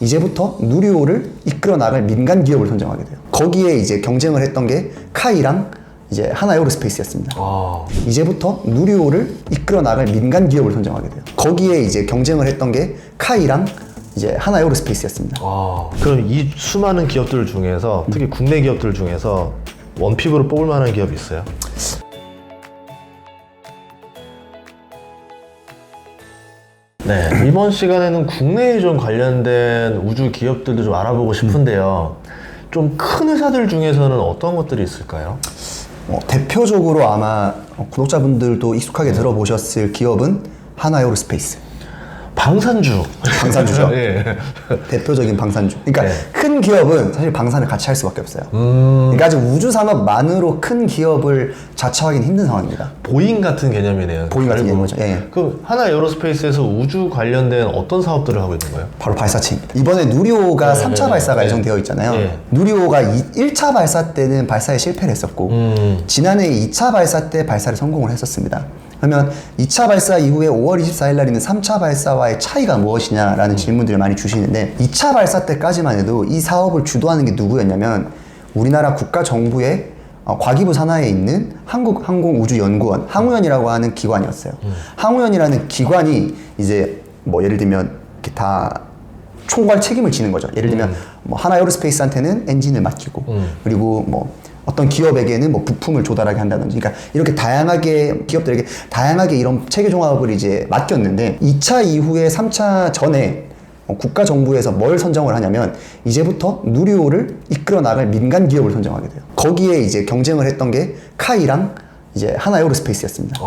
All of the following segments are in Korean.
이제부터 누리호를 이끌어 나갈 민간 기업을 선정하게 돼요. 거기에 이제 경쟁을 했던 게 카이랑 이제 하나에어로스페이스였습니다. 이제부터 누리호를 이끌어 나갈 민간 기업을 선정하게 돼요. 거기에 이제 경쟁을 했던 게 카이랑 이제 하나에어로스페이스였습니다. 그럼 이 수많은 기업들 중에서 특히 국내 기업들 중에서 원픽으로 뽑을 만한 기업이 있어요? 네, 이번 시간에는 국내에 좀 관련된 우주 기업들도 좀 알아보고 싶은데요. 좀 큰 회사들 중에서는 어떤 것들이 있을까요? 대표적으로 아마 구독자분들도 익숙하게 들어보셨을 기업은 하나에어로스페이스. 방산주죠. 예. 대표적인 방산주. 그러니까 네. 큰 기업은 사실 방산을 같이 할 수밖에 없어요. 그러니까 아직 우주 산업만으로 큰 기업을 자처하기는 힘든 상황입니다. 보잉 같은 개념이네요. 보잉 같은 개념이죠. 예. 그럼 하나에어로스페이스에서 우주 관련된 어떤 사업들을 하고 있는 거예요? 바로 발사체입니다. 이번에 누리호가 3차 발사가 예정되어 있잖아요. 누리호가 1차 발사 때는 발사에 실패를 했었고 지난해 2차 발사 때 발사를 성공을 했었습니다. 그러면 2차 발사 이후에 5월 24일 날 있는 3차 발사와의 차이가 무엇이냐라는 질문들을 많이 주시는데 2차 발사 때까지만 해도 이 사업을 주도하는 게 누구였냐면 우리나라 국가정부의 과기부 산하에 있는 한국항공우주연구원, 항우연이라고 하는 기관이었어요. 항우연이라는 기관이 이제 뭐 예를 들면 이렇게 다 총괄 책임을 지는 거죠. 예를 들면 뭐 하나에어로스페이스한테는 엔진을 맡기고 그리고 뭐 어떤 기업에게는 뭐 부품을 조달하게 한다든지, 그러니까 이렇게 다양하게 기업들에게 다양하게 이런 체계 종합을 이제 맡겼는데 2차 이후에 3차 전에 국가정부에서 뭘 선정을 하냐면 이제부터 누리호를 이끌어 나갈 민간 기업을 선정하게 돼요. 거기에 이제 경쟁을 했던 게 카이랑 이제 하나에어로스페이스였습니다.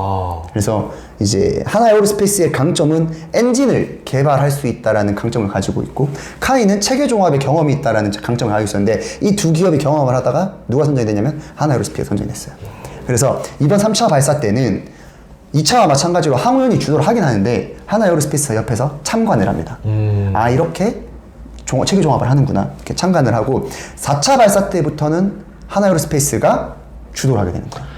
그래서 이제 하나에어로스페이스의 강점은 엔진을 개발할 수 있다라는 강점을 가지고 있고 카이는 체계 종합의 경험이 있다라는 강점을 가지고 있었는데 이 두 기업이 경험을 하다가 누가 선정이 됐냐면 하나에어로스페이스가 선정이 됐어요. 그래서 이번 3차 발사 때는 2차와 마찬가지로 항우연이 주도를 하긴 하는데 하나에어로스페이스가 옆에서 참관을 합니다. 이렇게 체계 종합을 하는구나 이렇게 참관을 하고 4차 발사 때부터는 하나에어로스페이스가 주도를 하게 되는 거예요.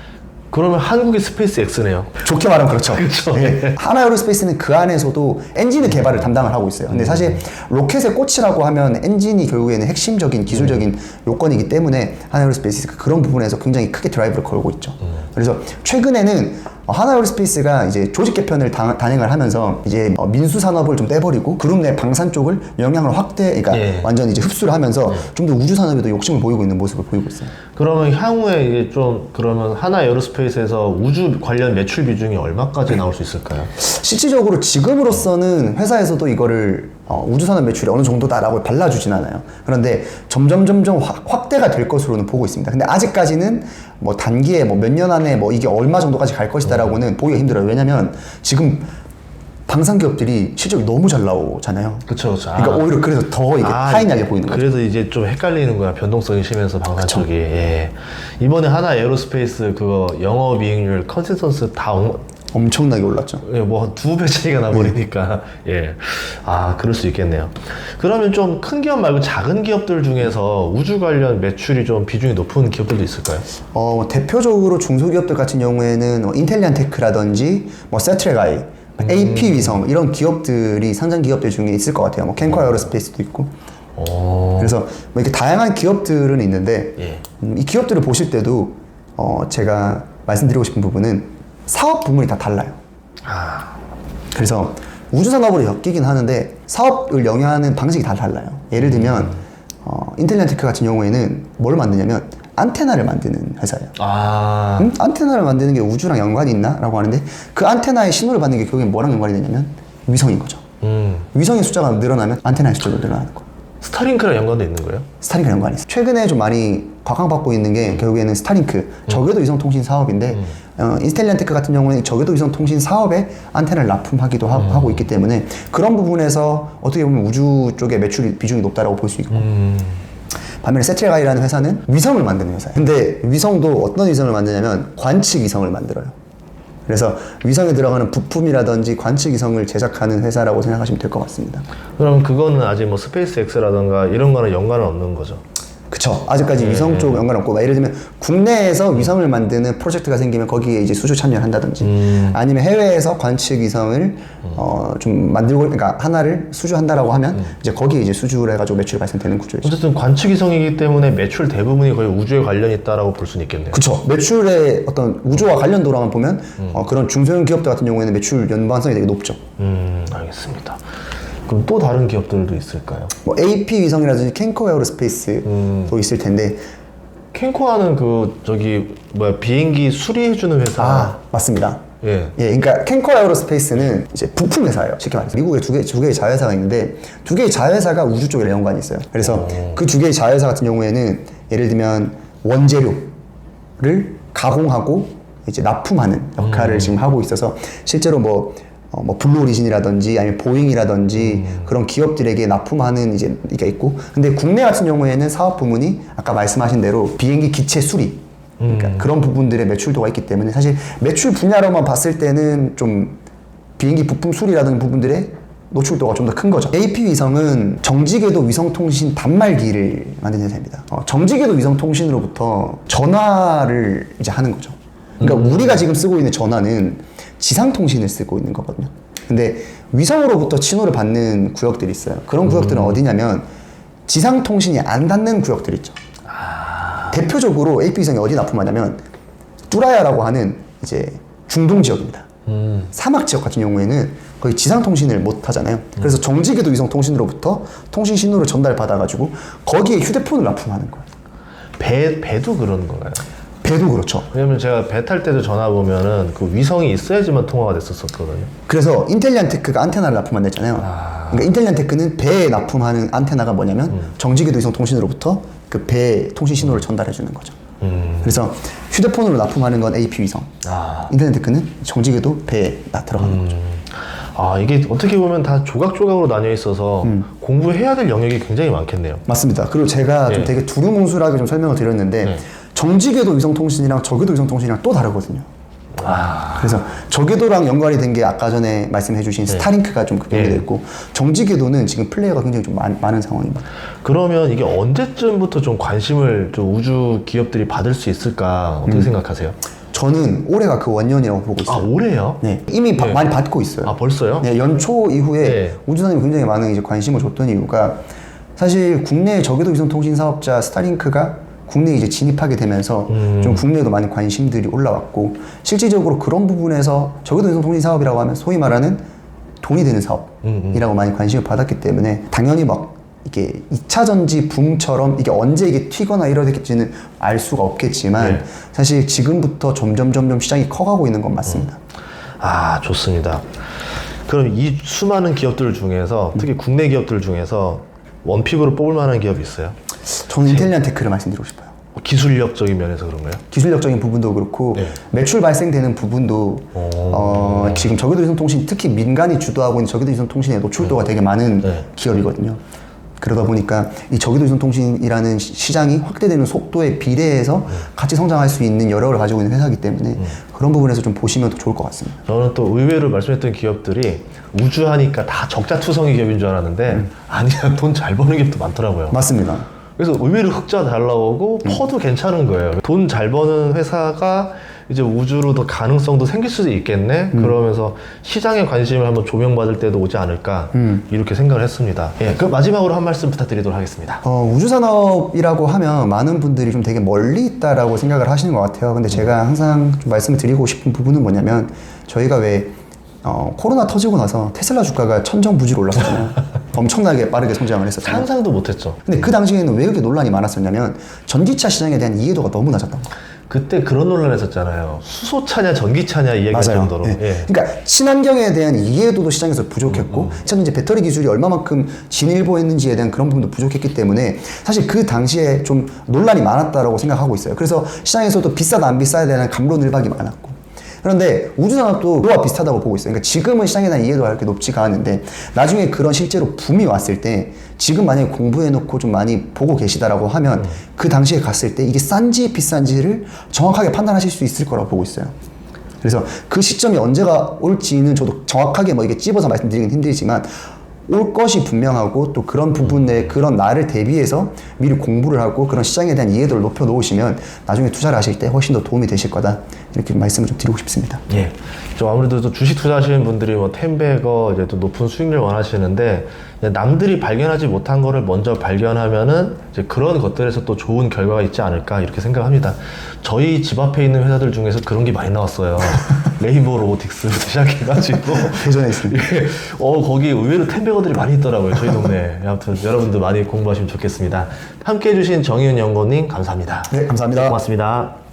그러면 한국의 스페이스 X네요. 좋게 말하면 그렇죠. 그렇죠. 네. 하나에어로스페이스는 그 안에서도 엔진의 개발을 담당을 하고 있어요. 근데 사실 로켓의 꽃이라고 하면 엔진이 결국에는 핵심적인 기술적인 요건이기 때문에 하나에어로스페이스가 그런 부분에서 굉장히 크게 드라이브를 걸고 있죠. 그래서 최근에는 하나에어로스페이스가 이제 조직 개편을 단행을 하면서 이제 민수 산업을 좀 떼버리고 그룹 내 방산 쪽을 영향을 그러니까 완전히 이제 흡수를 하면서 좀 더 우주 산업에도 욕심을 보이고 있는 모습을 보이고 있어요. 그러면 향후에 이게 좀 그러면 하나에어로스페이스에서 우주 관련 매출 비중이 얼마까지 나올 수 있을까요? 실질적으로 지금으로서는 회사에서도 이거를 우주산업 매출이 어느 정도다라고 발라주진 않아요. 그런데 점점 확대가 될 것으로는 보고 있습니다. 근데 아직까지는 뭐 단기에 뭐 몇 년 안에 뭐 이게 얼마 정도까지 갈 것이다라고는 보기가 힘들어요. 왜냐면 지금 방산 기업들이 실적이 너무 잘 나오잖아요. 그렇죠. 그러니까 오히려 그래서 더 이게 타이나게 보이는 거죠. 그래서 이제 좀 헷갈리는 거야. 변동성이 심해서 방산 쪽이. 예. 이번에 하나에어로스페이스 그거 영업이익률 컨센서스 다 엄청나게 올랐죠. 예, 뭐 2배 차이가 나버리니까. 예. 그럴 수 있겠네요. 그러면 좀 큰 기업 말고 작은 기업들 중에서 우주 관련 매출이 좀 비중이 높은 기업들도 있을까요? 대표적으로 중소기업들 같은 경우에는 인텔리안테크라든지 뭐 세트레가이, AP 위성 이런 기업들이 상장 기업들 중에 있을 것 같아요. 뭐 캔코 에어로스페이스도 있고. 그래서 뭐 이렇게 다양한 기업들은 있는데 이 기업들을 보실 때도 제가 말씀드리고 싶은 부분은 사업 부문이 다 달라요. 그래서 우주 산업으로 엮이긴 하는데 사업을 영위하는 방식이 다 달라요. 예를 들면 인텔리안테크 같은 경우에는 뭘 만드냐면 안테나를 만드는 회사예요. 안테나를 만드는 게 우주랑 연관이 있나? 라고 하는데 그 안테나의 신호를 받는 게 결국엔 뭐랑 연관이 되냐면 위성인 거죠. 위성의 숫자가 늘어나면 안테나의 숫자도 늘어나는 거예요. 스타링크랑 연관도 있는 거예요? 스타링크랑 연관이 있어요. 최근에 좀 많이 각광받고 있는 게 결국에는 스타링크, 저궤도 위성통신 사업인데 인텔리안테크 같은 경우는 저궤도 위성통신 사업에 안테나를 납품하기도 하고 있기 때문에 그런 부분에서 어떻게 보면 우주 쪽의 매출 비중이 높다라고 볼 수 있고 반면에 세트레가이라는 회사는 위성을 만드는 회사예요. 근데 위성도 어떤 위성을 만드냐면 관측 위성을 만들어요. 그래서 위성에 들어가는 부품이라든지 관측 위성을 제작하는 회사라고 생각하시면 될 것 같습니다. 그럼 그거는 아직 뭐 스페이스 X라던가 이런 거는 연관은 없는 거죠? 그쵸. 아직까지 위성 쪽 연관 없고, 예를 들면 국내에서 위성을 만드는 프로젝트가 생기면 거기에 이제 수주 참여를 한다든지, 아니면 해외에서 관측 위성을 좀 만들고, 그러니까 하나를 수주한다라고 하면 이제 거기에 이제 수주를 해가지고 매출이 발생되는 구조죠. 어쨌든 관측 위성이기 때문에 매출 대부분이 거의 우주에 관련이 있다라고 볼 수는 있겠네요. 그쵸. 매출의 어떤 우주와 관련도라만 보면 그런 중소형 기업들 같은 경우에는 매출 연관성이 되게 높죠. 알겠습니다. 그럼 또 다른 기업들도 있을까요? 뭐 AP 위성이라든지 캔코 에어로스페이스도 있을 텐데. 캔코아는 비행기 수리해주는 회사. 맞습니다. 예. 그러니까 캔코 에어로스페이스는 이제 부품 회사예요. 쉽게 말해서 미국에 두 개의 자회사가 있는데 두 개의 자회사가 우주 쪽에 연관이 있어요. 그래서 그 두 개의 자회사 같은 경우에는 예를 들면 원재료를 가공하고 이제 납품하는 역할을 지금 하고 있어서 실제로 뭐 블루 오리진이라든지 아니면 보잉이라든지 그런 기업들에게 납품하는 이제 이게 있고, 근데 국내 같은 경우에는 사업 부문이 아까 말씀하신 대로 비행기 기체 수리, 그러니까 그런 부분들의 매출도가 있기 때문에 사실 매출 분야로만 봤을 때는 좀 비행기 부품 수리라는 부분들의 노출도가 좀 더 큰 거죠. AP 위성은 정지궤도 위성통신 단말기를 만드는 회사입니다. 정지궤도 위성통신으로부터 전화를 이제 하는 거죠. 그러니까 우리가 지금 쓰고 있는 전화는 지상통신을 쓰고 있는 거거든요. 근데 위성으로부터 신호를 받는 구역들이 있어요. 그런 구역들은 어디냐면 지상통신이 안 닿는 구역들 있죠. 대표적으로 AP 위성이 어디 납품하냐면 뚜라야라고 하는 이제 중동 지역입니다. 사막 지역 같은 경우에는 거의 지상통신을 못 하잖아요. 그래서 정지궤도 위성통신으로부터 통신 신호를 전달받아가지고 거기에 휴대폰을 납품하는 거예요. 배도 그러는 건가요? 배도 그렇죠. 왜냐면 제가 배 탈 때도 전화 보면은 그 위성이 있어야지만 통화가 됐었거든요. 그래서 인텔리안테크가 안테나를 납품한댔잖아요. 그러니까 인텔리안테크는 배에 납품하는 안테나가 뭐냐면 정지궤도 위성 통신으로부터 그 배 통신 신호를 전달해 주는 거죠. 그래서 휴대폰으로 납품하는 건 AP 위성, 인텔리안테크는 정지궤도 배에 들어가는 거죠. 이게 어떻게 보면 다 조각조각으로 나뉘어 있어서 공부해야 될 영역이 굉장히 많겠네요. 맞습니다. 그리고 제가 좀 되게 두루뭉술하게 좀 설명을 드렸는데 정지궤도 위성통신이랑 저궤도 위성통신이랑 또 다르거든요. 그래서 저궤도랑 연관이 된 게 아까 전에 말씀해 주신 스타링크가 좀 연계되어 있고, 정지궤도는 지금 플레이어가 굉장히 좀 많은 상황입니다. 그러면 이게 언제쯤부터 좀 관심을 좀 우주 기업들이 받을 수 있을까 어떻게 생각하세요? 저는 올해가 그 원년이라고 보고 있어요. 올해요? 네, 이미 많이 받고 있어요. 벌써요? 네, 연초 이후에 우주선이 굉장히 많은 이제 관심을 줬던 이유가, 사실 국내 저궤도 위성통신 사업자 스타링크가 국내에 이제 진입하게 되면서 좀 국내에도 많은 관심들이 올라왔고, 실질적으로 그런 부분에서 저궤도 위성통신 사업이라고 하면 소위 말하는 돈이 되는 사업이라고 많이 관심을 받았기 때문에 당연히 막 이게 2차 전지 붐처럼 이게 언제 이게 튀거나 이러겠지는 알 수가 없겠지만 사실 지금부터 점점 시장이 커가고 있는 건 맞습니다. 좋습니다. 그럼 이 수많은 기업들 중에서 특히 국내 기업들 중에서 원픽으로 뽑을 만한 기업이 있어요? 저는 인텔리안테크를 말씀드리고 싶어요. 기술력적인 면에서 그런가요? 기술력적인 부분도 그렇고 매출 발생되는 부분도 지금 저궤도 위성통신, 특히 민간이 주도하고 있는 저궤도 위성통신의 노출도가 되게 많은 기업이거든요. 그러다 보니까 이 저궤도 위성통신이라는 시장이 확대되는 속도에 비례해서 같이 성장할 수 있는 여력을 가지고 있는 회사이기 때문에 그런 부분에서 좀 보시면 더 좋을 것 같습니다. 저는 또 의외로 말씀했던 기업들이 우주하니까 다 적자투성이 기업인 줄 알았는데 아니야, 돈 잘 버는 기업도 많더라고요. 맞습니다. 그래서 의외로 흑자 잘 나오고 퍼도 괜찮은 거예요. 돈 잘 버는 회사가 이제 우주로 더 가능성도 생길 수도 있겠네. 그러면서 시장의 관심을 한번 조명받을 때도 오지 않을까 이렇게 생각을 했습니다. 그럼 마지막으로 한 말씀 부탁드리도록 하겠습니다. 우주산업이라고 하면 많은 분들이 좀 되게 멀리 있다라고 생각을 하시는 것 같아요. 근데 제가 항상 좀 말씀을 드리고 싶은 부분은 뭐냐면, 저희가 왜 코로나 터지고 나서 테슬라 주가가 천정부지로 올랐잖아요. 엄청나게 빠르게 성장을 했었잖아요. 상상도 못했죠. 근데 그 당시에는 왜 그렇게 논란이 많았었냐면 전기차 시장에 대한 이해도가 너무 낮았던 거예요. 그때 그런 논란 했었잖아요. 수소차냐 전기차냐 이야기할 정도로. 그러니까 친환경에 대한 이해도도 시장에서 부족했고, 실제로 이제 배터리 기술이 얼마만큼 진일보했는지에 대한 그런 부분도 부족했기 때문에 사실 그 당시에 좀 논란이 많았다라고 생각하고 있어요. 그래서 시장에서도 비싸다 안 비싸에 대한 갑론을박이 많았고, 그런데 우주산업도 그와 비슷하다고 보고 있어요. 그러니까 지금은 시장에 대한 이해도가 그렇게 높지가 않은데 나중에 그런 실제로 붐이 왔을 때, 지금 만약에 공부해놓고 좀 많이 보고 계시다라고 하면 그 당시에 갔을 때 이게 싼지 비싼지를 정확하게 판단하실 수 있을 거라고 보고 있어요. 그래서 그 시점이 언제가 올지는 저도 정확하게 뭐 이게 찝어서 말씀드리긴 힘들지만 올 것이 분명하고 또 그런 부분에 그런 날을 대비해서 미리 공부를 하고 그런 시장에 대한 이해도를 높여 놓으시면 나중에 투자를 하실 때 훨씬 더 도움이 되실 거다. 이렇게 말씀을 좀 드리고 싶습니다. 예. 좀 아무래도 또 주식 투자하시는 분들이 뭐 10배거 이제 또 높은 수익률 원하시는데 남들이 발견하지 못한 거를 먼저 발견하면은 이제 그런 것들에서 또 좋은 결과가 있지 않을까 이렇게 생각합니다. 저희 집 앞에 있는 회사들 중에서 그런 게 많이 나왔어요. 레인보우 로보틱스부터 시작해가지고 대전에 있습니다. 예. 거기 의외로 10배거들이 많이 있더라고요. 저희 동네에. 아무튼 여러분들 많이 공부하시면 좋겠습니다. 함께 해주신 정의은 연구원님 감사합니다. 네, 감사합니다. 고맙습니다.